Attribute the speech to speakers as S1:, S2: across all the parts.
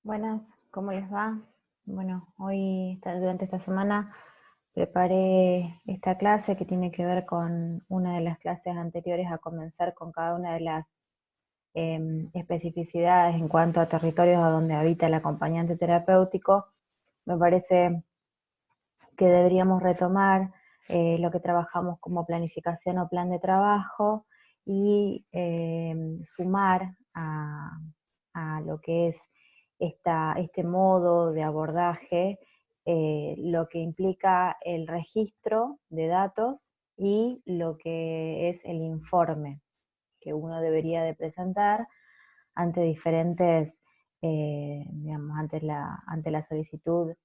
S1: Buenas, ¿cómo les va? Bueno, durante esta semana preparé esta clase que tiene que ver con una de las clases anteriores a comenzar con cada una de las especificidades en cuanto a territorios a donde habita el acompañante terapéutico. Me parece que deberíamos retomar lo que trabajamos como planificación o plan de trabajo y sumar a lo que es este modo de abordaje, lo que implica el registro de datos y lo que es el informe que uno debería de presentar ante diferentes, digamos, ante la solicitud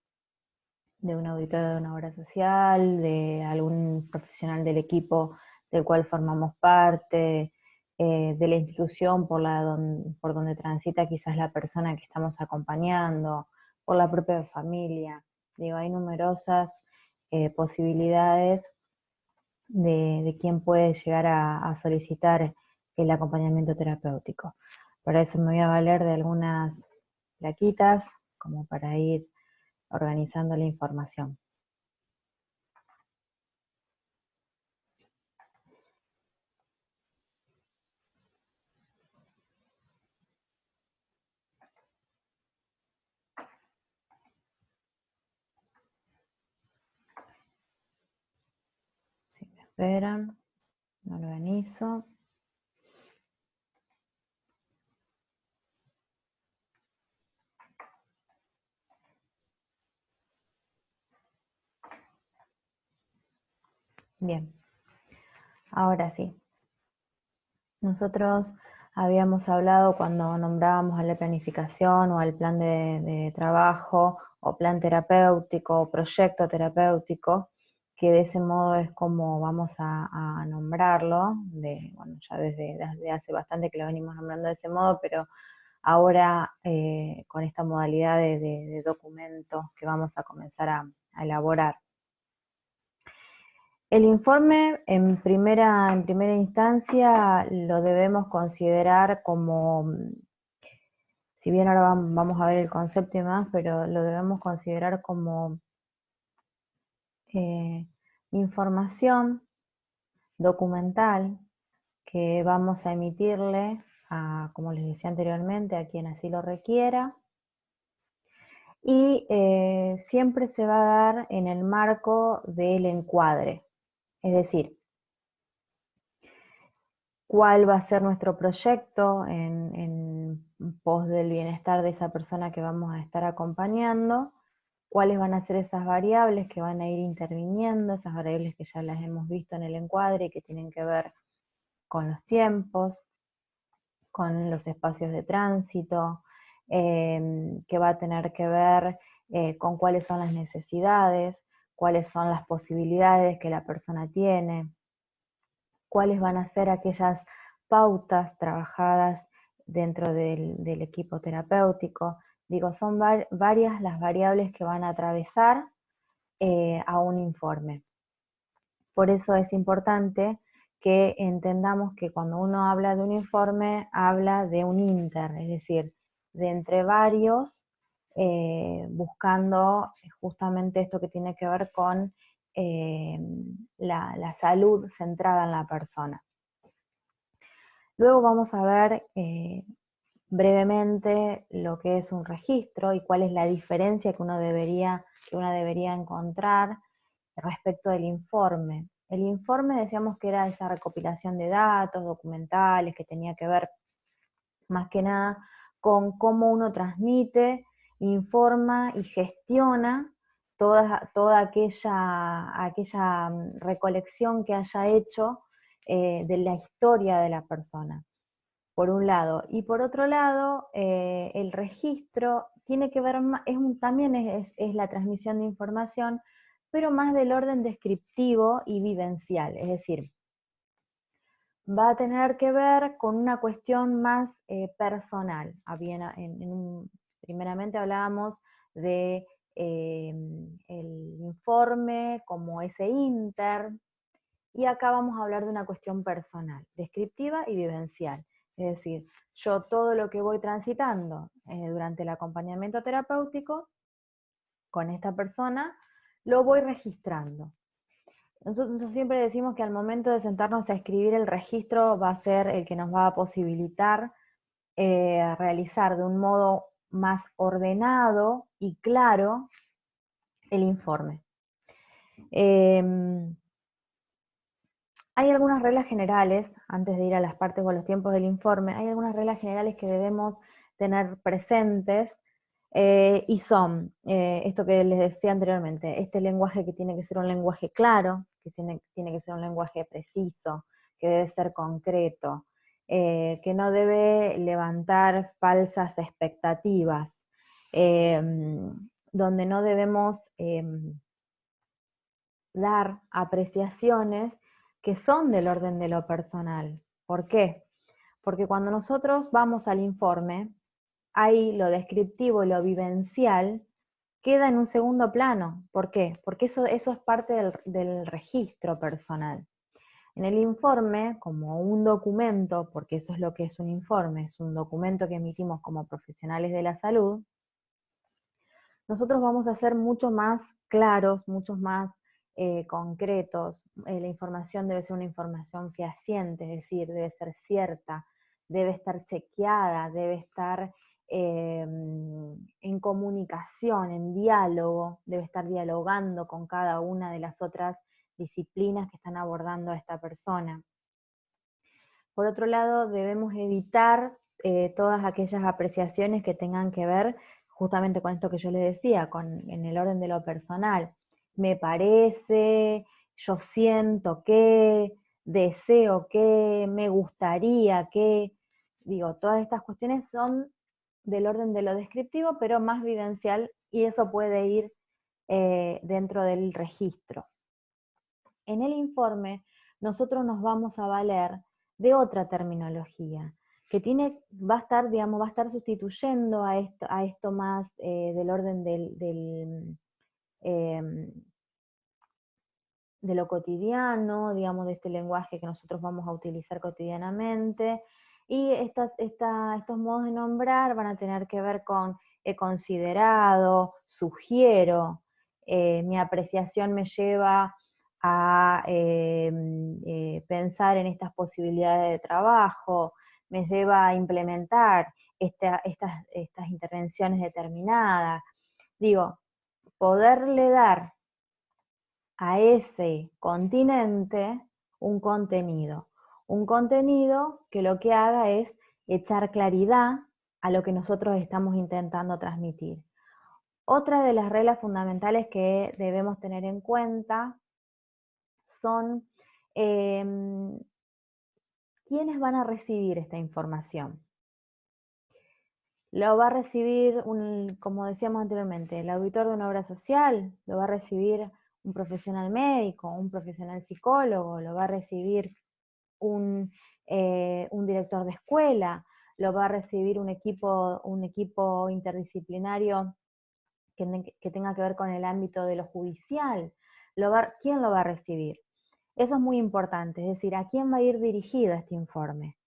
S1: de un auditor de una obra social, de algún profesional del equipo del cual formamos parte, de la institución por donde transita quizás la persona que estamos acompañando, por la propia familia. Digo, hay numerosas posibilidades de quién puede llegar a solicitar el acompañamiento terapéutico. Para eso me voy a valer de algunas plaquitas como para ir organizando la información. Si me esperan, lo organizo. Bien, ahora sí. Nosotros habíamos hablado cuando nombrábamos a la planificación o al plan de trabajo o plan terapéutico o proyecto terapéutico, que de ese modo es como vamos a nombrarlo, bueno, ya desde hace bastante que lo venimos nombrando de ese modo, pero ahora con esta modalidad de documentos que vamos a comenzar a elaborar. El informe en primera instancia lo debemos considerar como, si bien ahora vamos a ver el concepto y más, pero lo debemos considerar como eh, información documental que vamos a emitirle como les decía anteriormente, a quien así lo requiera. Y siempre se va a dar en el marco del encuadre, es decir, cuál va a ser nuestro proyecto en pos del bienestar de esa persona que vamos a estar acompañando, cuáles van a ser esas variables que van a ir interviniendo, esas variables que ya las hemos visto en el encuadre y que tienen que ver con los tiempos, con los espacios de tránsito, que va a tener que ver con cuáles son las necesidades, cuáles son las posibilidades que la persona tiene, cuáles van a ser aquellas pautas trabajadas dentro del equipo terapéutico. Digo, son varias las variables que van a atravesar a un informe. Por eso es importante que entendamos que cuando uno habla de un informe, habla de un inter, es decir, de entre varios, buscando justamente esto que tiene que ver con la salud centrada en la persona. Luego vamos a ver brevemente lo que es un registro y cuál es la diferencia que una debería encontrar respecto del informe. El informe decíamos que era esa recopilación de datos documentales que tenía que ver más que nada con cómo uno transmite, informa y gestiona toda aquella recolección que haya hecho de la historia de la persona, por un lado. Y por otro lado, el registro tiene que ver, también es la transmisión de información, pero más del orden descriptivo y vivencial, es decir, va a tener que ver con una cuestión más personal. Primeramente hablábamos de el informe como ese inter, y acá vamos a hablar de una cuestión personal, descriptiva y vivencial. Es decir, yo todo lo que voy transitando durante el acompañamiento terapéutico con esta persona, lo voy registrando. Nosotros siempre decimos que al momento de sentarnos a escribir, el registro va a ser el que nos va a posibilitar realizar de un modo más ordenado y claro el informe. Hay algunas reglas generales, antes de ir a las partes o a los tiempos del informe, hay algunas reglas generales que debemos tener presentes y son, esto que les decía anteriormente, este lenguaje que tiene que ser un lenguaje claro, que tiene que ser un lenguaje preciso, que debe ser concreto, que no debe levantar falsas expectativas, donde no debemos dar apreciaciones que son del orden de lo personal. ¿Por qué? Porque cuando nosotros vamos al informe, ahí lo descriptivo y lo vivencial queda en un segundo plano. ¿Por qué? Porque eso es parte del registro personal. En el informe, como un documento, porque eso es lo que es un informe, es un documento que emitimos como profesionales de la salud, nosotros vamos a ser mucho más claros, mucho más concretos. La información debe ser una información fehaciente, es decir, debe ser cierta, debe estar chequeada, debe estar en comunicación, en diálogo, debe estar dialogando con cada una de las otras disciplinas que están abordando a esta persona. Por otro lado, debemos evitar todas aquellas apreciaciones que tengan que ver justamente con esto que yo les decía, en el orden de lo personal. Me parece, yo siento que, deseo que, me gustaría que, digo, todas estas cuestiones son del orden de lo descriptivo, pero más vivencial, y eso puede ir dentro del registro. En el informe, nosotros nos vamos a valer de otra terminología, que va a estar, digamos, va a estar sustituyendo a esto más del orden de lo cotidiano, digamos, de este lenguaje que nosotros vamos a utilizar cotidianamente, y estos modos de nombrar van a tener que ver con he considerado, sugiero, mi apreciación me lleva a pensar en estas posibilidades de trabajo, me lleva a implementar estas intervenciones determinadas. Digo, poderle dar a ese continente un contenido que lo que haga es echar claridad a lo que nosotros estamos intentando transmitir. Otra de las reglas fundamentales que debemos tener en cuenta son quiénes van a recibir esta información. Lo va a recibir, como decíamos anteriormente, el auditor de una obra social, lo va a recibir un profesional médico, un profesional psicólogo, lo va a recibir un director de escuela, lo va a recibir un equipo interdisciplinario que tenga que ver con el ámbito de lo judicial. ¿Quién lo va a recibir? Eso es muy importante, es decir, ¿a quién va a ir dirigido este informe?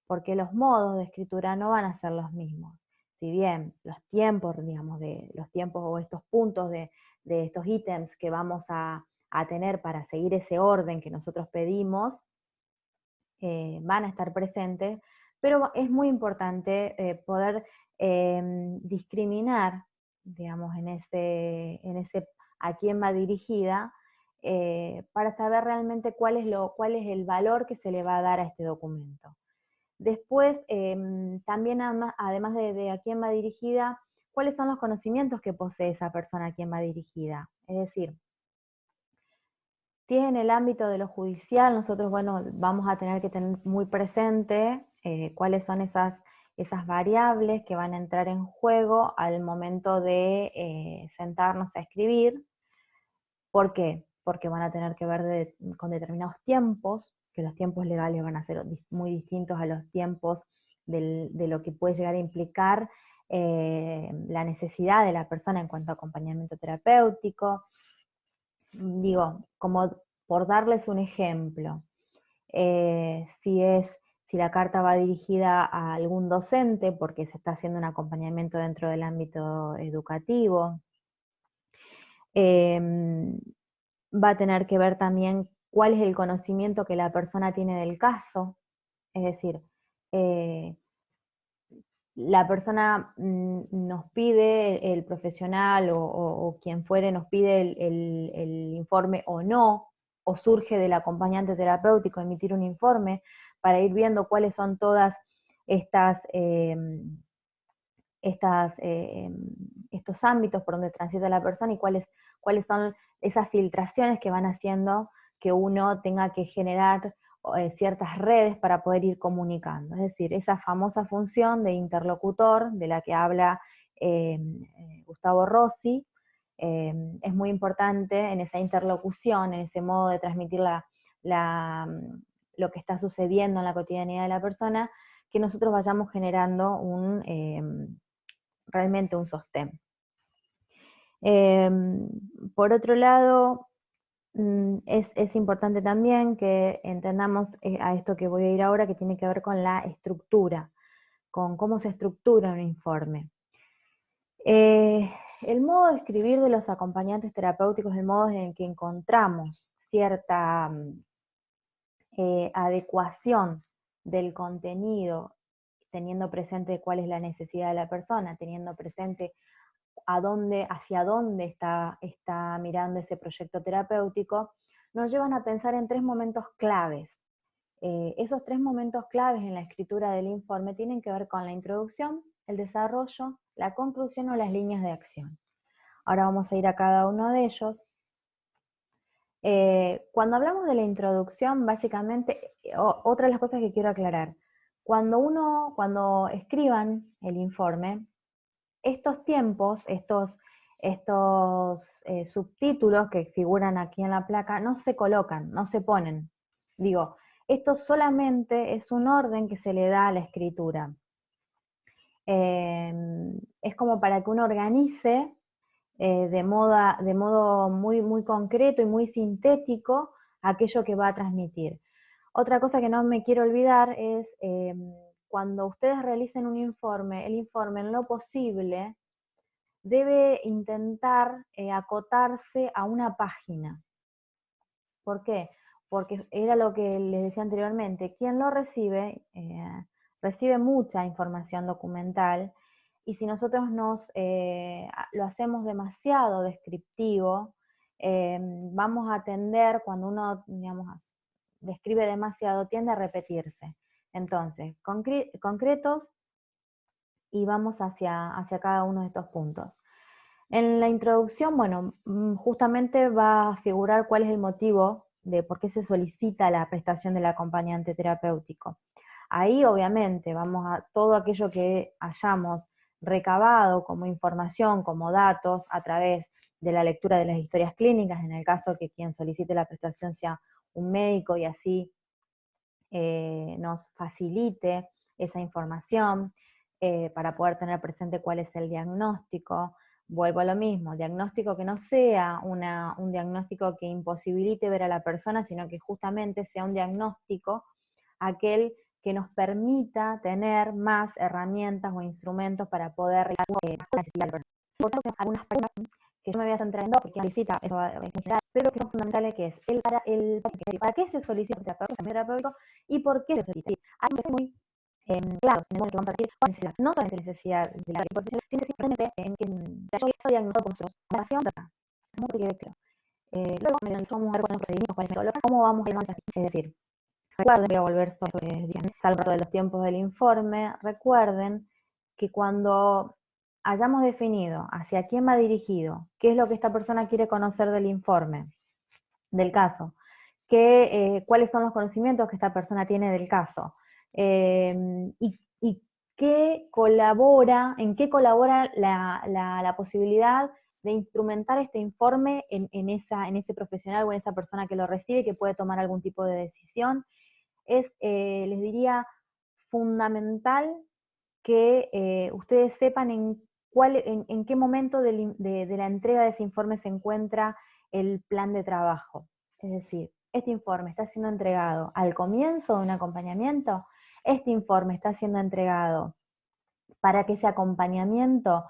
S1: Porque los modos de escritura no van a ser los mismos. Si bien los tiempos, digamos, los tiempos o estos puntos de estos ítems que vamos a tener para seguir ese orden que nosotros pedimos, van a estar presentes, pero es muy importante poder discriminar, digamos, en ese a quién va dirigida, para saber realmente cuál es el valor que se le va a dar a este documento. Después, también además de a quién va dirigida, cuáles son los conocimientos que posee esa persona a quién va dirigida. Es decir, si es en el ámbito de lo judicial, nosotros, bueno, vamos a tener que tener muy presente cuáles son esas variables que van a entrar en juego al momento de sentarnos a escribir. ¿Por qué? Porque van a tener que ver con determinados tiempos, que los tiempos legales van a ser muy distintos a los tiempos de lo que puede llegar a implicar la necesidad de la persona en cuanto a acompañamiento terapéutico. Digo, como por darles un ejemplo, si es si la carta va dirigida a algún docente, porque se está haciendo un acompañamiento dentro del ámbito educativo. Va a tener que ver también cuál es el conocimiento que la persona tiene del caso, es decir, la persona nos pide, el profesional o quien fuere nos pide el informe o no, o surge del acompañante terapéutico emitir un informe para ir viendo cuáles son todas estas, estos ámbitos por donde transita la persona y cuáles son esas filtraciones que van haciendo que uno tenga que generar ciertas redes para poder ir comunicando. Es decir, esa famosa función de interlocutor de la que habla Gustavo Rossi, es muy importante en esa interlocución, en ese modo de transmitir lo que está sucediendo en la cotidianidad de la persona, que nosotros vayamos generando realmente un sostén. Por otro lado, es importante también que entendamos a esto que voy a ir ahora, que tiene que ver con la estructura, con cómo se estructura un informe. El modo de escribir de los acompañantes terapéuticos es el modo en el que encontramos cierta adecuación del contenido, teniendo presente cuál es la necesidad de la persona, teniendo presente hacia dónde está mirando ese proyecto terapéutico, nos llevan a pensar en 3 momentos claves. Esos 3 momentos claves en la escritura del informe tienen que ver con la introducción, el desarrollo, la conclusión o las líneas de acción. Ahora vamos a ir a cada uno de ellos. Cuando hablamos de la introducción, básicamente, otra de las cosas que quiero aclarar, cuando escriban el informe, estos tiempos, estos subtítulos que figuran aquí en la placa, no se colocan, no se ponen. Digo, esto solamente es un orden que se le da a la escritura. Es como para que uno organice de modo muy, muy concreto y muy sintético aquello que va a transmitir. Otra cosa que no me quiero olvidar es cuando ustedes realicen un informe, el informe en lo posible debe intentar acotarse a una página. ¿Por qué? Porque era lo que les decía anteriormente, quien lo recibe, recibe mucha información documental, y si nosotros lo hacemos demasiado descriptivo, vamos a tender, cuando uno, digamos, describe demasiado, tiende a repetirse. Entonces, concretos, y vamos hacia cada uno de estos puntos. En la introducción, bueno, justamente va a figurar cuál es el motivo de por qué se solicita la prestación del acompañante terapéutico. Ahí, obviamente, vamos a todo aquello que hayamos recabado como información, como datos, a través de la lectura de las historias clínicas, en el caso que quien solicite la prestación sea un médico y así nos facilite esa información para poder tener presente cuál es el diagnóstico. Vuelvo a lo mismo, diagnóstico que no sea un diagnóstico que imposibilite ver a la persona, sino que justamente sea un diagnóstico aquel que nos permita tener más herramientas o instrumentos para poder realizar algunas preguntas que yo me voy a centrar en dos, porque visita eso en general, pero que son fundamentales, que es para qué se solicita un terapéutico y por qué se solicita. Hay que ser muy claros en el momento que vamos a decir cuál necesidad, no solamente necesidad de la profesional, sino simplemente en que yo soy diagnosticado por nosotros, la relación, es muy claro. Luego, vamos a ver cuáles son los procedimientos, cuáles son cómo vamos a ir avanzando. Es decir, recuerden, voy a volver sobre salvo de los tiempos del informe, recuerden que cuando hayamos definido hacia quién va dirigido, qué es lo que esta persona quiere conocer del informe, del caso, cuáles son los conocimientos que esta persona tiene del caso, y en qué colabora la posibilidad de instrumentar este informe en ese profesional o en esa persona que lo recibe, que puede tomar algún tipo de decisión. Es, les diría, fundamental que ustedes sepan en qué momento de la entrega de ese informe se encuentra el plan de trabajo. Es decir, este informe está siendo entregado al comienzo de un acompañamiento, este informe está siendo entregado para que ese acompañamiento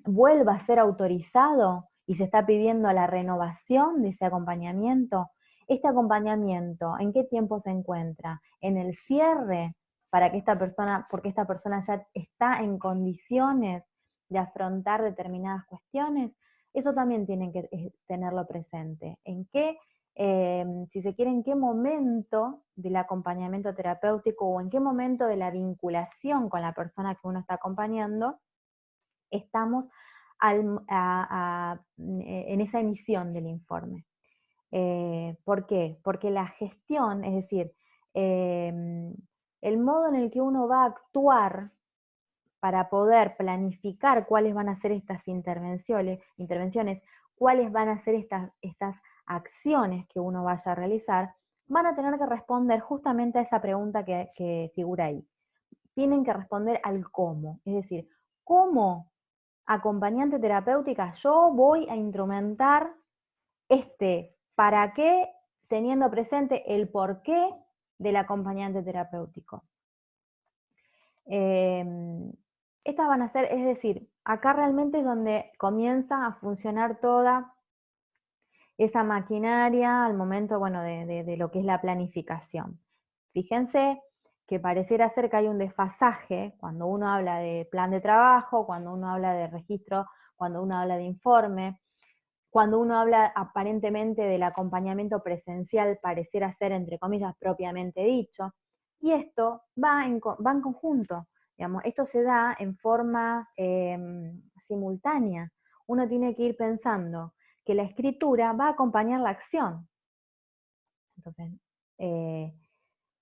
S1: vuelva a ser autorizado y se está pidiendo la renovación de ese acompañamiento. Este acompañamiento, ¿en qué tiempo se encuentra? En el cierre, para que esta persona, porque esta persona ya está en condiciones de afrontar determinadas cuestiones. Eso también tienen que tenerlo presente. ¿En qué, si se quiere, en qué momento del acompañamiento terapéutico o en qué momento de la vinculación con la persona que uno está acompañando estamos en esa emisión del informe? ¿Por qué? Porque la gestión, es decir, el modo en el que uno va a actuar para poder planificar cuáles van a ser estas intervenciones, cuáles van a ser estas acciones que uno vaya a realizar, van a tener que responder justamente a esa pregunta que figura ahí. Tienen que responder al cómo, es decir, ¿cómo acompañante terapéutica yo voy a instrumentar para qué, teniendo presente el porqué del acompañante terapéutico? Estas van a ser, es decir, acá realmente es donde comienza a funcionar toda esa maquinaria al momento, bueno, de lo que es la planificación. Fíjense que pareciera ser que hay un desfasaje cuando uno habla de plan de trabajo, cuando uno habla de registro, cuando uno habla de informe, cuando uno habla aparentemente del acompañamiento presencial, pareciera ser, entre comillas, propiamente dicho, y esto va en conjunto, digamos, esto se da en forma simultánea. Uno tiene que ir pensando que la escritura va a acompañar la acción. Entonces,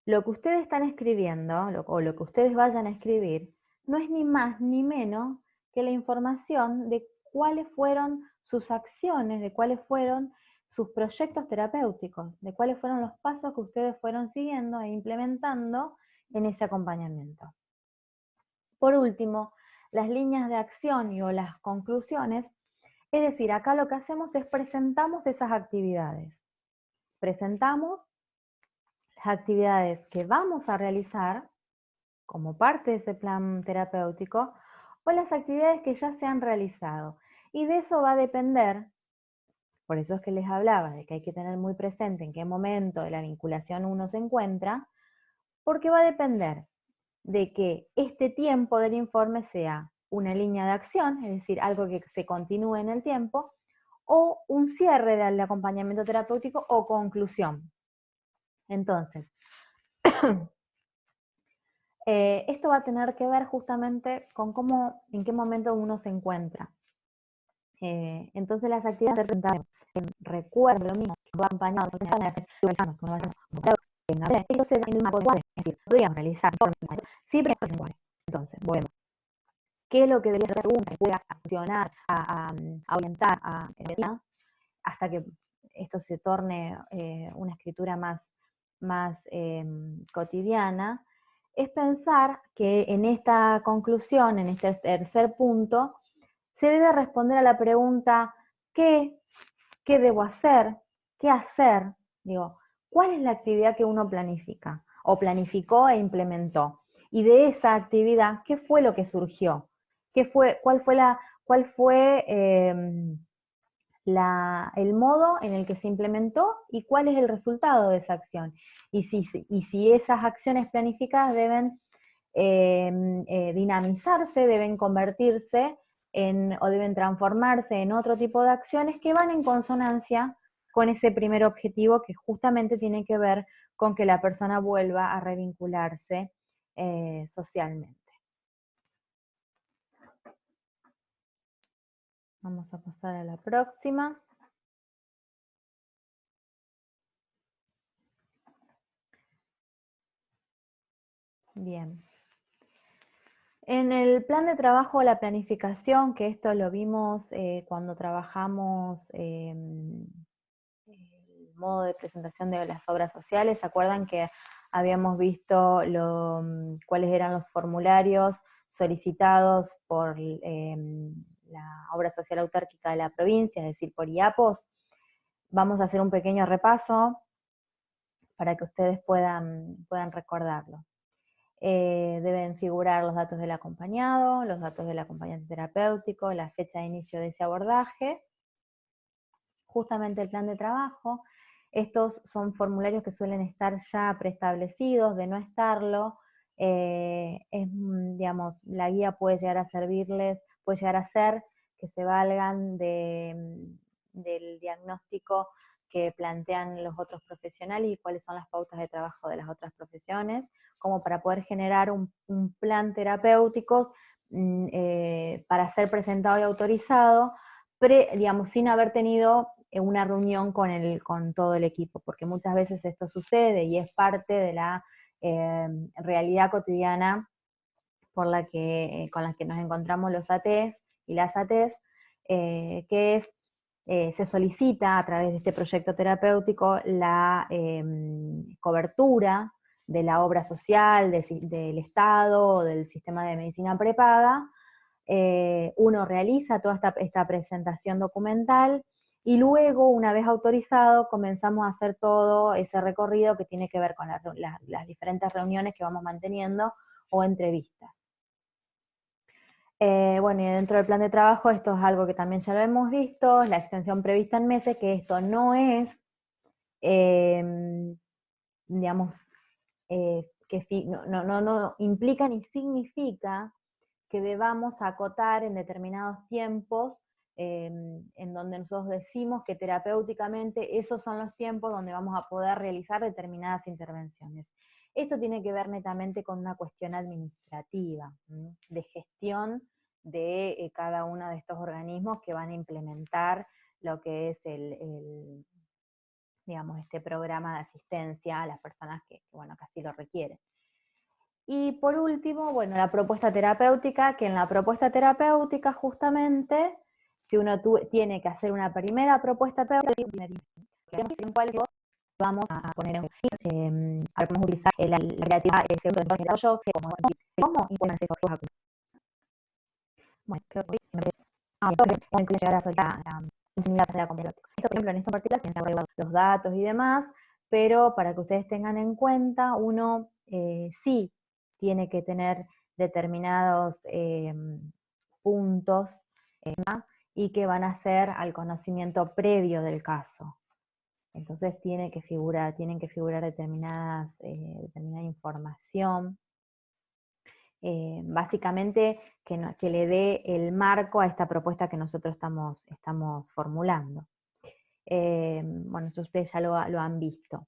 S1: lo que ustedes están escribiendo, o lo que ustedes vayan a escribir, no es ni más ni menos que la información de cuáles fueron sus acciones, de cuáles fueron sus proyectos terapéuticos, de cuáles fueron los pasos que ustedes fueron siguiendo e implementando en ese acompañamiento. Por último, las líneas de acción o las conclusiones, es decir, acá lo que hacemos es presentamos esas actividades. Presentamos las actividades que vamos a realizar como parte de ese plan terapéutico o las actividades que ya se han realizado. Y de eso va a depender, por eso es que les hablaba de que hay que tener muy presente en qué momento de la vinculación uno se encuentra, porque va a depender de que este tiempo del informe sea una línea de acción, es decir, algo que se continúe en el tiempo, o un cierre del acompañamiento terapéutico o conclusión. Entonces, esto va a tener que ver justamente con en qué momento uno se encuentra. Entonces las actividades de recuerdo lo mismo, que va acompañado de entonces en el marco de es decir, podríamos realizar siempre iguales. Entonces, volvemos. ¿Qué es lo que debería ser la pregunta que pueda funcionar, a orientar hasta que esto se torne una escritura más cotidiana? Es pensar que en esta conclusión, en este tercer punto, se debe responder a la pregunta ¿qué debo hacer? ¿Qué hacer? Digo, ¿cuál es la actividad que uno planifica? O planificó e implementó. Y de esa actividad, ¿qué fue lo que surgió? ¿Cuál fue el modo en el que se implementó y cuál es el resultado de esa acción? Y si esas acciones planificadas deben dinamizarse, deben convertirse o deben transformarse en otro tipo de acciones que van en consonancia con ese primer objetivo que justamente tiene que ver con que la persona vuelva a revincularse socialmente. Vamos a pasar a la próxima. Bien. En el plan de trabajo, la planificación, que esto lo vimos cuando trabajamos el modo de presentación de las obras sociales, ¿se acuerdan que habíamos visto cuáles eran los formularios solicitados por la obra social autárquica de la provincia, es decir, por IAPOS? Vamos a hacer un pequeño repaso para que ustedes puedan recordarlo. Deben figurar los datos del acompañado, los datos del acompañante terapéutico, la fecha de inicio de ese abordaje, justamente el plan de trabajo. Estos son formularios que suelen estar ya preestablecidos. De no estarlo, digamos, la guía puede llegar a servirles, puede llegar a ser que se valgan del diagnóstico que plantean los otros profesionales y cuáles son las pautas de trabajo de las otras profesiones, como para poder generar un plan terapéutico para ser presentado y autorizado, digamos, sin haber tenido una reunión con todo el equipo, porque muchas veces esto sucede y es parte de la realidad cotidiana con la que nos encontramos los ATs y las ATs, que es, se solicita a través de este proyecto terapéutico la cobertura de la obra social, del Estado o del sistema de medicina prepaga. Uno realiza toda esta presentación documental y luego, una vez autorizado, comenzamos a hacer todo ese recorrido que tiene que ver con las diferentes reuniones que vamos manteniendo o entrevistas. Bueno, y dentro del plan de trabajo, esto es algo que también ya lo hemos visto, la extensión prevista en meses, que esto no es, digamos, no implica ni significa que debamos acotar en determinados tiempos, en donde nosotros decimos que terapéuticamente esos son los tiempos donde vamos a poder realizar determinadas intervenciones. Esto tiene que ver netamente con una cuestión administrativa, de gestión de cada uno de estos organismos que van a implementar lo que es digamos, este programa de asistencia a las personas que bueno, que así lo requieren. Y por último, bueno, la propuesta terapéutica, que en la propuesta terapéutica justamente, si uno tiene que hacer una primera propuesta terapéutica, en cuál vamos a poner ahora podemos utilizar la creativa de desarrollo, que cómo implementar esos objetivos. Bueno, creo que incluye llegar a la completa. Esto, por ejemplo, en esta particular se han los datos y demás, pero para que ustedes tengan en cuenta, uno sí tiene que tener determinados puntos y que van a ser al conocimiento previo del caso. Entonces tienen que figurar determinada información, básicamente que le dé el marco a esta propuesta que nosotros estamos formulando. Bueno, esto ustedes ya lo han visto.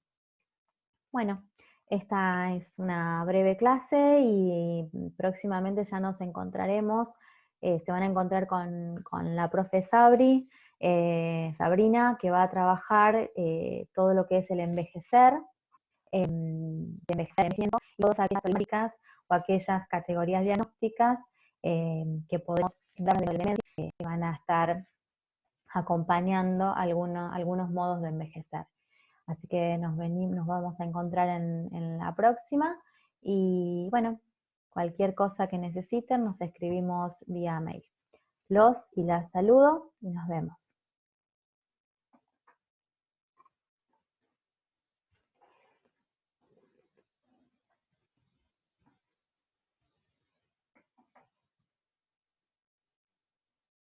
S1: Bueno, esta es una breve clase y próximamente ya nos encontraremos, se van a encontrar con la profe Sabrina, que va a trabajar todo lo que es el envejecer, y todas aquellas problemáticas o aquellas categorías diagnósticas que podemos dar de elementos que van a estar acompañando algunos modos de envejecer. Así que nos vamos a encontrar en la próxima y bueno, cualquier cosa que necesiten nos escribimos vía mail. Los y las saludo y nos vemos.